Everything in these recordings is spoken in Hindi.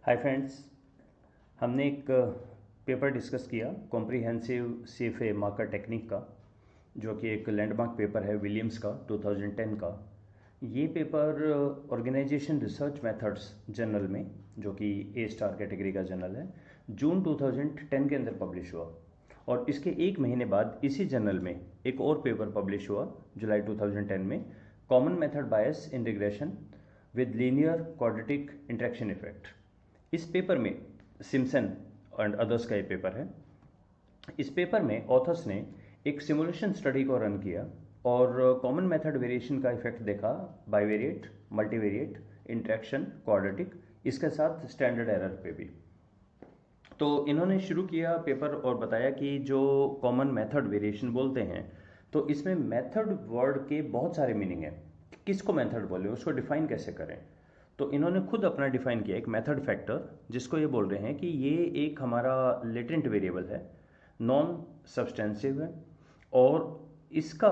Hi friends. हमने एक पेपर डिस्कस किया कॉम्प्रिहेंसिव सीएफए मार्कर टेक्निक का, जो कि एक लैंडमार्क पेपर है विलियम्स का 2010 का। ये paper organisation research methods journal में, जो कि ए स्टार कैटेगरी का जर्नल है, जून 2010 के अंदर पब्लिश हुआ। और इसके एक महीने बाद इसी जर्नल में एक और पेपर पब्लिश हुआ जुलाई 2010 में, common method bias in regression with linear quadratic interaction effect. इस पेपर में सिम्पसन एंड अदर्स का ये पेपर है। इस पेपर में ऑथर्स ने एक सिमुलेशन स्टडी को रन किया और कॉमन मेथड वेरिएशन का इफेक्ट देखा, बाइवेरिएट, मल्टीवेरिएट, इंटरेक्शन, क्वाड्रेटिक, इसके साथ स्टैंडर्ड एरर पे भी। तो इन्होंने शुरू किया पेपर और बताया कि जो कॉमन मेथड वेरिएशन बोलते हैं, तो इसमें मेथड वर्ड के बहुत सारे मीनिंग हैं। किसको मेथड बोले, उसको डिफाइन कैसे करें। तो इन्होंने खुद अपना डिफाइन किया एक मेथड फैक्टर, जिसको ये बोल रहे हैं कि ये एक हमारा लेटेंट वेरिएबल है, नॉन सब्सटेंसिव है और इसका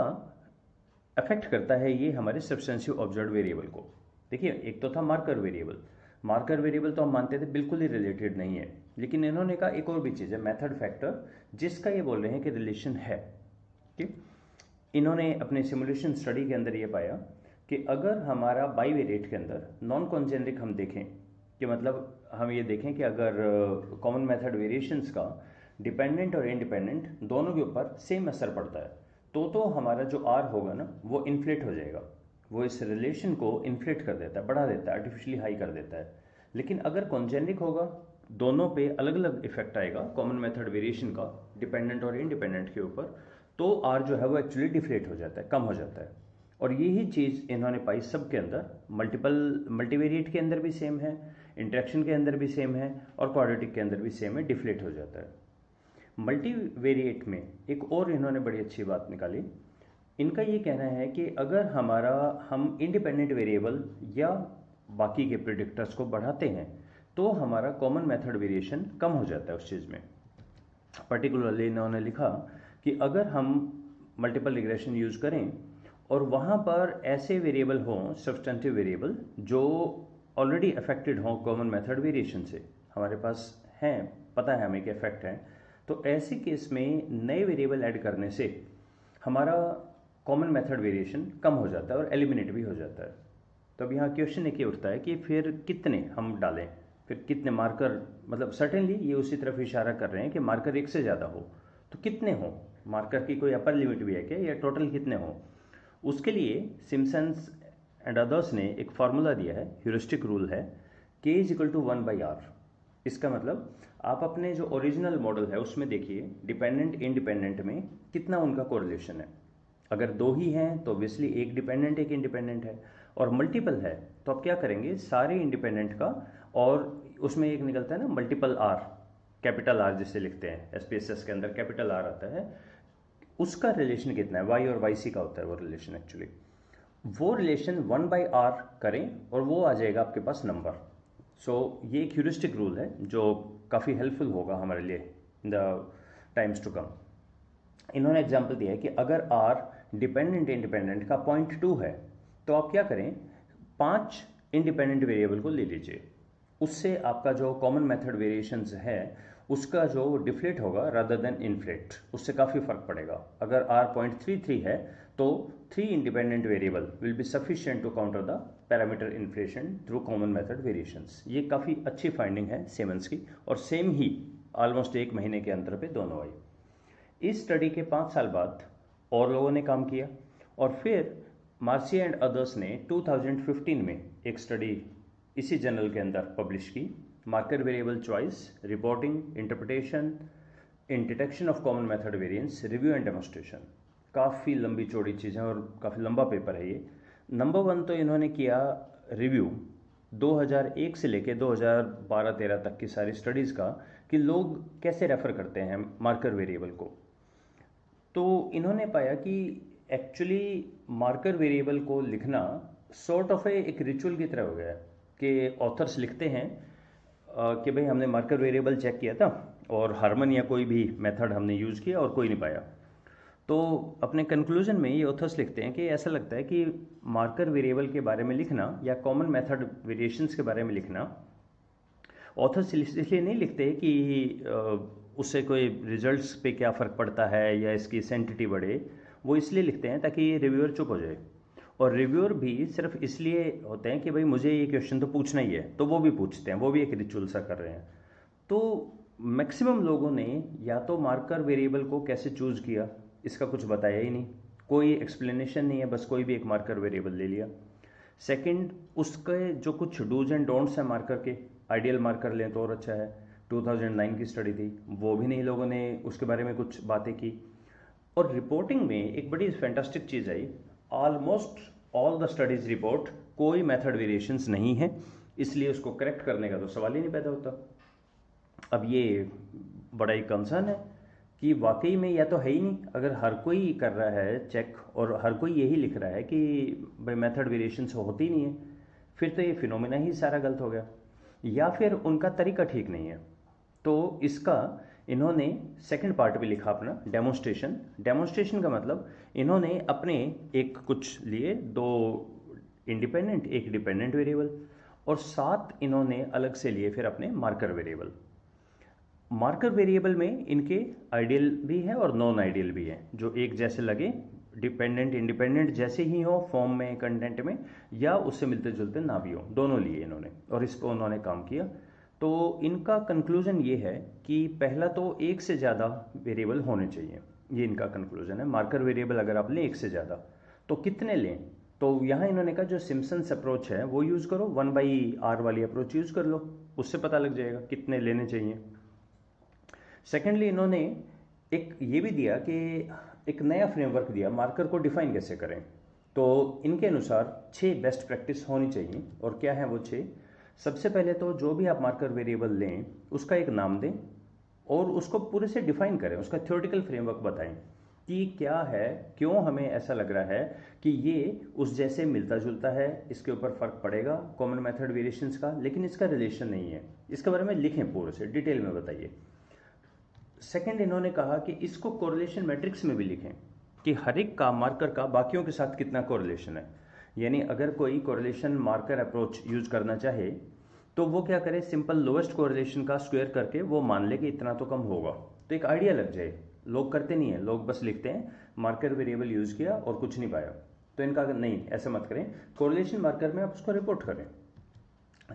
अफेक्ट करता है ये हमारे सब्सटेंसिव ऑब्जर्व वेरिएबल को। देखिए, एक तो था मार्कर वेरिएबल। मार्कर वेरिएबल तो हम मानते थे बिल्कुल ही रिलेटेड नहीं है, लेकिन इन्होंने कहा एक और भी चीज़ है मेथड फैक्टर, जिसका ये बोल रहे हैं कि रिलेशन है। ठीक, इन्होंने अपने सिमुलेशन स्टडी के अंदर ये पाया कि अगर हमारा बाइवेरिएट के अंदर नॉन कॉन्जेनरिक हम देखें, कि मतलब हम ये देखें कि अगर कॉमन मेथड वेरिएशंस का डिपेंडेंट और इंडिपेंडेंट दोनों के ऊपर सेम असर पड़ता है, तो हमारा जो आर होगा ना, वो इन्फ्लेट हो जाएगा। वो इस रिलेशन को इन्फ्लेट कर देता है, बढ़ा देता है, आर्टिफिशियली हाई कर देता है। लेकिन अगर कॉन्जेनरिक होगा, दोनों पे अलग अलग इफेक्ट आएगा कॉमन मेथड वेरिएशन का, डिपेंडेंट और इंडिपेंडेंट के ऊपर, तो आर जो है वो एक्चुअली डिफ्लेट हो जाता है, कम हो जाता है। और यही चीज़ इन्होंने पाई सब के अंदर, मल्टीवेरिएट के अंदर भी सेम है, इंटरेक्शन के अंदर भी सेम है और क्वाड्रेटिक के अंदर भी सेम है, डिफ्लेट हो जाता है। मल्टीवेरिएट में एक और इन्होंने बड़ी अच्छी बात निकाली। इनका ये कहना है कि अगर हम इंडिपेंडेंट वेरिएबल या बाकी के प्रिडिक्टर्स को बढ़ाते हैं, तो हमारा कॉमन मेथड वेरिएशन कम हो जाता है उस चीज़ में। पर्टिकुलरली इन्होंने लिखा कि अगर हम मल्टीपल रिग्रेशन यूज़ करें और वहाँ पर ऐसे वेरिएबल हों, सब्सटेंटिव वेरिएबल, जो ऑलरेडी अफेक्टेड हों कॉमन मेथड वेरिएशन से, हमारे पास हैं, पता है हमें कि इफेक्ट है, तो ऐसे केस में नए वेरिएबल ऐड करने से हमारा कॉमन मेथड वेरिएशन कम हो जाता है और एलिमिनेट भी हो जाता है। तो अब यहाँ क्वेश्चन एक ही उठता है कि फिर कितने हम डालें, फिर कितने मार्कर, मतलब सर्टेनली ये उसी तरफ इशारा कर रहे हैं कि मार्कर एक से ज़्यादा हो, तो कितने हों, मार्कर की कोई अपर लिमिट भी है क्या, या टोटल कितने हों। उसके लिए सिम्पसन्स एंड अदर्स ने एक फार्मूला दिया है, ह्यूरिस्टिक रूल है, k = 1/r। इसका मतलब आप अपने जो ओरिजिनल मॉडल है उसमें देखिए डिपेंडेंट इंडिपेंडेंट में कितना उनका कोरिलेशन है। अगर दो ही हैं तो ऑब्वियसली एक डिपेंडेंट एक इंडिपेंडेंट है, और मल्टीपल है तो आप क्या करेंगे, सारे इंडिपेंडेंट का, और उसमें एक निकलता है ना मल्टीपल आर, कैपिटल आर जिसे लिखते हैं, एसपीएसएस के अंदर कैपिटल आर आता है, उसका रिलेशन कितना है, वाई और वाई सी का होता है वो रिलेशन एक्चुअली। वो रिलेशन 1/r करें और वो आ जाएगा आपके पास नंबर। सो ये एक ह्यूरिस्टिक रूल है जो काफ़ी हेल्पफुल होगा हमारे लिए in the times to come. इन्होंने एग्जांपल दिया है कि अगर r डिपेंडेंट इंडिपेंडेंट का 0.2 है, तो आप क्या करें, 5 इंडिपेंडेंट वेरिएबल को ले लीजिए, उससे आपका जो कॉमन मेथड वेरिएशंस है उसका जो डिफ्लेट होगा रादर देन इन्फ्लेट, उससे काफ़ी फर्क पड़ेगा। अगर r 0.33 है तो 3 independent variable will be sufficient to counter the parameter inflation through common method variations. ये काफ़ी अच्छी फाइंडिंग है सिमंस की, और सेम ही ऑलमोस्ट एक महीने के अंतर पे दोनों आई। इस स्टडी के 5 साल बाद और लोगों ने काम किया, और फिर मार्सिया एंड अदर्स ने 2015 में एक स्टडी इसी जर्नल के अंदर पब्लिश की, marker variable choice, reporting, interpretation in detection of common method variance, review and demonstration. काफ़ी लंबी चौड़ी चीज़ है और काफ़ी लंबा पेपर है ये। नंबर 1 तो इन्होंने किया रिव्यू 2001 से लेके 2012-13 तक की सारी स्टडीज़ का, कि लोग कैसे रेफ़र करते हैं मार्कर वेरिएबल को। तो इन्होंने पाया कि एक्चुअली मार्कर वेरिएबल को लिखना सॉर्ट ऑफ एक रिचुअल की तरह हो गया है, कि ऑथर्स लिखते हैं कि भाई हमने मार्कर वेरिएबल चेक किया था और हार्मन या कोई भी मेथड हमने यूज़ किया और कोई नहीं पाया। तो अपने कंक्लूजन में ये ऑथर्स लिखते हैं कि ऐसा लगता है कि मार्कर वेरिएबल के बारे में लिखना या कॉमन मेथड वेरिएशंस के बारे में लिखना ऑथर्स इसलिए नहीं लिखते कि उससे कोई रिजल्ट्स पे क्या फ़र्क पड़ता है या इसकी सेंटिटी बढ़े, वो इसलिए लिखते हैं ताकि रिव्यूअर चुप हो जाए। और रिव्यूअर भी सिर्फ इसलिए होते हैं कि भाई मुझे ये क्वेश्चन तो पूछना ही है, तो वो भी पूछते हैं, वो भी एक रिचुअल सा कर रहे हैं। तो मैक्सिमम लोगों ने या तो मार्कर वेरिएबल को कैसे चूज़ किया, इसका कुछ बताया ही नहीं, कोई एक्सप्लेनेशन नहीं है, बस कोई भी एक मार्कर वेरिएबल ले लिया। सेकंड, उसके जो कुछ डूज एंड डोंट्स हैं मार्कर के, आइडियल मार्कर लें तो और अच्छा है, 2009 की स्टडी थी, वो भी नहीं लोगों ने उसके बारे में कुछ बातें की। और रिपोर्टिंग में एक बड़ी fantastic cheese I, almost all the studies report कोई मेथड वेरिएशंस नहीं है, इसलिए उसको करेक्ट करने का तो सवाल ही नहीं पैदा होता। अब ये बड़ा ही कंसर्न है कि वाकई में या तो है ही नहीं, अगर हर कोई कर रहा है चेक और हर कोई यही लिख रहा है कि भाई मेथड वेरिएशंस होती नहीं है, फिर तो ये फिनोमेना ही सारा गलत हो गया, या फिर उनका तरीका ठीक नहीं है। तो इसका इन्होंने सेकंड पार्ट भी लिखा अपना, डेमोन्स्ट्रेशन। डेमोन्स्ट्रेशन का मतलब इन्होंने अपने एक कुछ लिए, दो इंडिपेंडेंट एक डिपेंडेंट वेरिएबल, और साथ इन्होंने अलग से लिए फिर अपने मार्कर वेरिएबल। मार्कर वेरिएबल में इनके आइडियल भी है और नॉन आइडियल भी है, जो एक जैसे लगे, डिपेंडेंट इंडिपेंडेंट जैसे ही हो फॉर्म में, कंटेंट में, या उससे मिलते जुलते ना भी हो, दोनों लिए इन्होंने, और इस पर उन्होंने काम किया। तो इनका कंक्लूजन ये है कि पहला तो एक से ज़्यादा वेरिएबल होने चाहिए, ये इनका कंक्लूजन है। मार्कर वेरिएबल अगर आप लें एक से ज़्यादा, तो कितने लें? तो यहाँ इन्होंने कहा जो सिम्पसन्स अप्रोच है वो यूज़ करो, 1/r वाली अप्रोच यूज़ कर लो, उससे पता लग जाएगा कितने लेने चाहिए। सेकेंडली इन्होंने एक ये भी दिया कि एक नया फ्रेमवर्क दिया, मार्कर को डिफाइन कैसे करें। तो इनके अनुसार 6 बेस्ट प्रैक्टिस होनी चाहिए, और क्या है वो 6? सबसे पहले तो जो भी आप मार्कर वेरिएबल लें उसका एक नाम दें और उसको पूरे से डिफाइन करें, उसका थ्योरेटिकल फ्रेमवर्क बताएं कि क्या है, क्यों हमें ऐसा लग रहा है कि ये उस जैसे मिलता जुलता है, इसके ऊपर फ़र्क पड़ेगा कॉमन मेथड वेरिएशंस का, लेकिन इसका रिलेशन नहीं है, इसके बारे में लिखें, पूरे से डिटेल में बताइए। सेकंड, इन्होंने कहा कि इसको कोरिलेशन मैट्रिक्स में भी लिखें कि हर एक का मार्कर का बाकियों के साथ कितना कोरिलेशन है। यानी अगर कोई कोरिलेशन मार्कर अप्रोच यूज करना चाहे तो वो क्या करे, सिंपल लोएस्ट कोरिलेशन का स्क्वायर करके वो मान ले कि इतना तो कम होगा, तो एक आइडिया लग जाए। लोग करते नहीं है, लोग बस लिखते हैं मार्कर वेरिएबल यूज़ किया और कुछ नहीं पाया। तो इनका नहीं, ऐसा मत करें, कोरिलेशन मार्कर में आप उसको रिपोर्ट करें।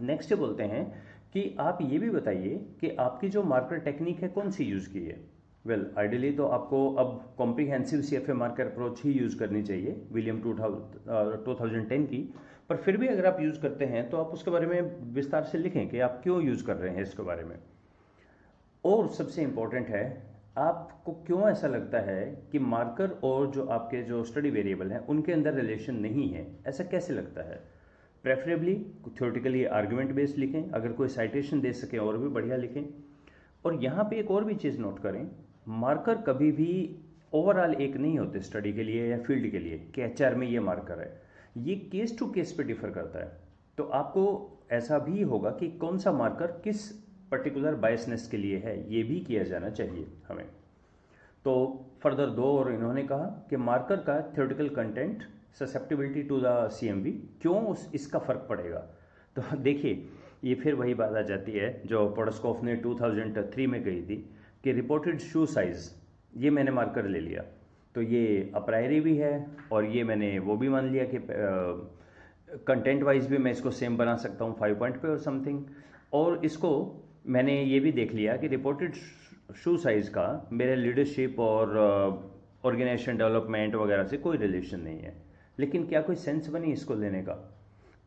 नेक्स्ट बोलते हैं कि आप ये भी बताइए कि आपकी जो मार्कर टेक्निक है कौन सी यूज़ की है। वेल, आइडियली तो आपको अब कॉम्प्रिहेंसिव CFA मार्कर अप्रोच ही यूज़ करनी चाहिए, विलियम 2010 की, पर फिर भी अगर आप यूज़ करते हैं तो आप उसके बारे में विस्तार से लिखें कि आप क्यों यूज़ कर रहे हैं इसके बारे में। और सबसे इम्पोर्टेंट है, आपको क्यों ऐसा लगता है कि मार्कर और जो आपके जो स्टडी वेरिएबल हैं उनके अंदर रिलेशन नहीं है, ऐसा कैसे लगता है। प्रेफरेबली थ्योरेटिकली आर्गुमेंट बेस्ड लिखें, अगर कोई साइटेशन दे सकें और भी बढ़िया लिखें। और यहाँ पे एक और भी चीज़ नोट करें, मार्कर कभी भी ओवरऑल एक नहीं होते स्टडी के लिए या फील्ड के लिए कि HR में ये मार्कर है, ये केस टू केस पे डिफर करता है। तो आपको ऐसा भी होगा कि कौन सा मार्कर किस पर्टिकुलर बायसनेस के लिए है, ये भी किया जाना चाहिए हमें। तो फर्दर दो और इन्होंने कहा कि मार्कर का theoretical content, susceptibility to the CMV, क्यों इसका फ़र्क पड़ेगा। तो देखिए, ये फिर वही बात आ जाती है जो पोडस्कॉफ ने 2003 में कही थी कि रिपोर्टेड शू साइज़, ये मैंने मार्कर ले लिया तो ये अप्रायरी भी है, और ये मैंने वो भी मान लिया कि कंटेंट वाइज भी मैं इसको सेम बना सकता हूँ 5 पॉइंट पे और समथिंग। और इसको मैंने ये भी देख लिया कि रिपोर्टेड शू साइज़ का मेरे लीडरशिप और ऑर्गेनाइजेशन डेवलपमेंट वगैरह से कोई रिलेशन नहीं है, लेकिन क्या कोई सेंस बनी इसको लेने का।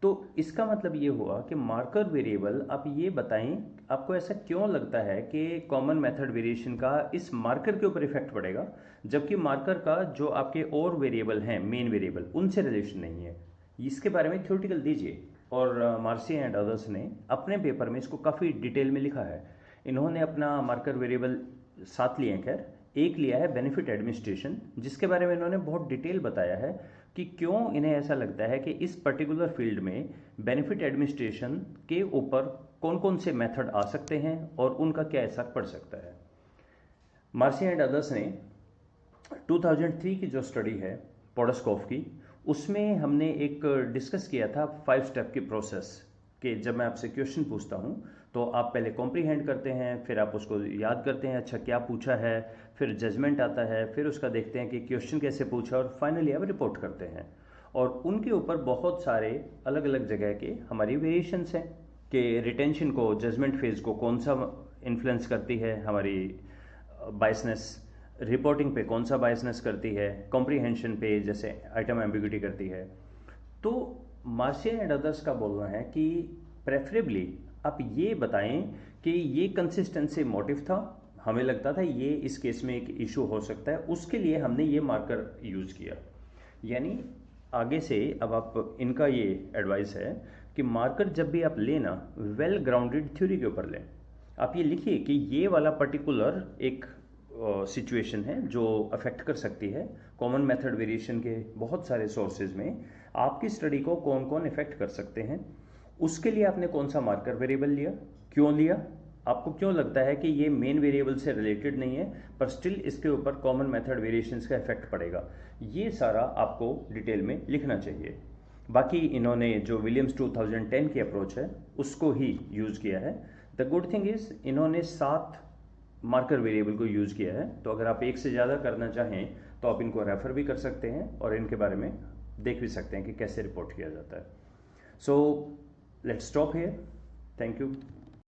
तो इसका मतलब ये हुआ कि मार्कर वेरिएबल, आप ये बताएं आपको ऐसा क्यों लगता है कि कॉमन मेथड वेरिएशन का इस मार्कर के ऊपर इफेक्ट पड़ेगा, जबकि मार्कर का जो आपके और वेरिएबल हैं, मेन वेरिएबल, उनसे रिलेशन नहीं है। इसके बारे में थ्योरेटिकल दीजिए। और मार्सी एंड अदर्स ने अपने पेपर में इसको काफ़ी डिटेल में लिखा है। इन्होंने अपना मार्कर वेरिएबल 7 लिए हैं, खैर एक लिया है बेनिफिट एडमिनिस्ट्रेशन, जिसके बारे में इन्होंने बहुत डिटेल बताया है कि क्यों इन्हें ऐसा लगता है कि इस पर्टिकुलर फील्ड में बेनिफिट एडमिनिस्ट्रेशन के ऊपर कौन कौन से मेथड आ सकते हैं और उनका क्या असर पड़ सकता है। मार्सी एंड अदर्स ने 2003 की जो स्टडी है पोडस्कॉफ की, उसमें हमने एक डिस्कस किया था 5 स्टेप की प्रोसेस कि जब मैं आपसे क्वेश्चन पूछता हूँ तो आप पहले कॉम्प्रीहेंड करते हैं, फिर आप उसको याद करते हैं अच्छा क्या पूछा है, फिर जजमेंट आता है, फिर उसका देखते हैं कि क्वेश्चन कैसे पूछा और फाइनली आप रिपोर्ट करते हैं। और उनके ऊपर बहुत सारे अलग अलग जगह के हमारी वेरिएशंस हैं कि रिटेंशन को, जजमेंट फेज को कौन सा इन्फ्लुएंस करती है, हमारी बायसनेस रिपोर्टिंग पे कौन सा बायसनेस करती है, कॉम्प्रीहेंशन पे जैसे आइटम एम्बिग्यूटी करती है। तो मार्शिया एंड अदर्स का बोलना है कि प्रेफरेबली आप ये बताएं कि ये कंसिस्टेंसी मोटिव था, हमें लगता था ये इस केस में एक इशू हो सकता है, उसके लिए हमने ये मार्कर यूज़ किया। यानी आगे से अब आप इनका ये एडवाइस है कि मार्कर जब भी आप लेना वेल ग्राउंडेड थ्योरी के ऊपर लें। आप ये लिखिए कि ये वाला पर्टिकुलर एक सिचुएशन है जो अफेक्ट कर सकती है। कॉमन मेथड वेरिएशन के बहुत सारे सोर्सेज में आपकी स्टडी को कौन कौन इफेक्ट कर सकते हैं, उसके लिए आपने कौन सा मार्कर वेरिएबल लिया, क्यों लिया, आपको क्यों लगता है कि ये मेन वेरिएबल से रिलेटेड नहीं है पर स्टिल इसके ऊपर कॉमन मेथड वेरिएशंस का इफेक्ट पड़ेगा, ये सारा आपको डिटेल में लिखना चाहिए। बाकी इन्होंने जो विलियम्स 2010 की अप्रोच है उसको ही यूज़ किया है। द गुड थिंग इज़ इन्होंने 7 मार्कर वेरिएबल को यूज़ किया है, तो अगर आप एक से ज़्यादा करना चाहें तो आप इनको रेफ़र भी कर सकते हैं और इनके बारे में देख भी सकते हैं कि कैसे रिपोर्ट किया जाता है। So let's stop here, thank you.